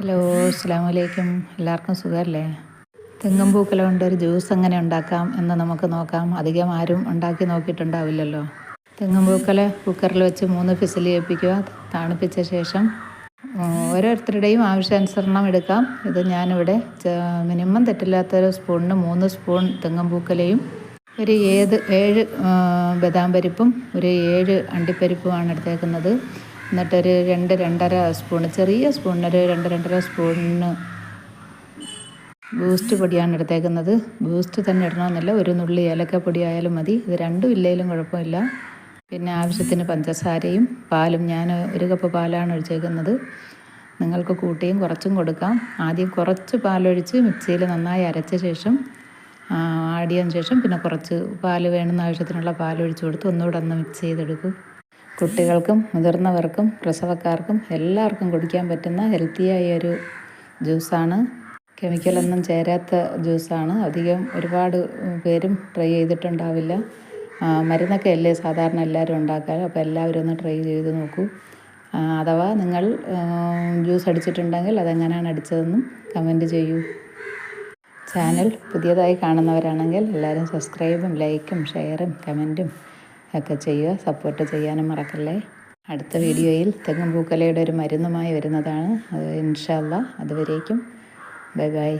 Hello, അസ്സലാമു അലൈക്കും. എല്ലാവർക്കും സുഖമല്ലേ? തെങ്ങും പൂക്കല കൊണ്ട് ഒരു ജ്യൂസ് എങ്ങനെ ഉണ്ടാക്കാം എന്ന് നമുക്ക് നോക്കാം. അധികം ആരും ഉണ്ടാക്കി നോക്കിയിട്ടുണ്ടാവില്ലല്ലോ. തെങ്ങും പൂക്കല കുക്കറിൽ വെച്ച് 3 വിസിൽ കേൾപ്പിക്കുക. തണുപ്പിച്ച ശേഷം ഓരോരുത്തരുടെയും ആവശ്യാനുസരണം എടുക്കാം. ഇത് ഞാനിവിടെ മിനിമം തെറ്റില്ലാത്തൊരു സ്പൂണിന് 3 സ്പൂൺ തെങ്ങും പൂക്കലയും ഒരു 7 ബദാം പരിപ്പും ഒരു 7 അണ്ടിപ്പരിപ്പുമാണ് എടുത്തേക്കുന്നത്. എന്നിട്ടൊരു 2-2.5 സ്പൂണ്, ചെറിയ സ്പൂണിനൊരു 2-2.5 സ്പൂണിന് ബൂസ്റ്റ് പൊടിയാണ് എടുത്തേക്കുന്നത്. ബൂസ്റ്റ് തന്നെ ഇടണമെന്നില്ല, ഒരു നുള്ളി ഏലക്കപ്പൊടി ആയാലും മതി. ഇത് രണ്ടും ഇല്ലെങ്കിലും കുഴപ്പമില്ല. പിന്നെ ആവശ്യത്തിന് പഞ്ചസാരയും പാലും. ഞാൻ 1 കപ്പ് പാലാണ് ഒഴിച്ചേക്കുന്നത്. നിങ്ങൾക്ക് കൂട്ടിയും കുറച്ചും കൊടുക്കാം. ആദ്യം കുറച്ച് പാലൊഴിച്ച് മിക്സിയിൽ നന്നായി അരച്ച ശേഷം ആടിയതിന് ശേഷം പിന്നെ കുറച്ച് പാൽ വേണമെന്ന ആവശ്യത്തിനുള്ള പാലൊഴിച്ച് കൊടുത്ത് ഒന്നുകൂടെ ഒന്ന് മിക്സ് ചെയ്തെടുക്കും. കുട്ടികൾക്കും മുതിർന്നവർക്കും പ്രസവക്കാർക്കും എല്ലാവർക്കും കുടിക്കാൻ പറ്റുന്ന ഹെൽത്തിയായ ഒരു ജ്യൂസാണ്. കെമിക്കലൊന്നും ചേരാത്ത ജ്യൂസാണ്. അധികം ഒരുപാട് പേരും ട്രൈ ചെയ്തിട്ടുണ്ടാവില്ല. മരുന്നൊക്കെ അല്ലേ സാധാരണ എല്ലാവരും ഉണ്ടാക്കാറ്. അപ്പോൾ എല്ലാവരും ഒന്ന് ട്രൈ ചെയ്ത് നോക്കൂ. അഥവാ നിങ്ങൾ ജ്യൂസ് അടിച്ചിട്ടുണ്ടെങ്കിൽ അതെങ്ങനെയാണ് അടിച്ചതെന്നും കമൻറ്റ് ചെയ്യൂ. ചാനൽ പുതിയതായി കാണുന്നവരാണെങ്കിൽ എല്ലാവരും സബ്സ്ക്രൈബും ലൈക്കും ഷെയറും കമൻറ്റും ഒക്കെ ചെയ്യുക. സപ്പോർട്ട് ചെയ്യാനും മറക്കല്ലേ. അടുത്ത വീഡിയോയിൽ തെങ്ങും പൂക്കലയുടെ ഒരു മരുന്നുമായി വരുന്നതാണ്. ഇൻഷാ അല്ലാഹ്. അതുവരേക്കും ബൈ ബൈ.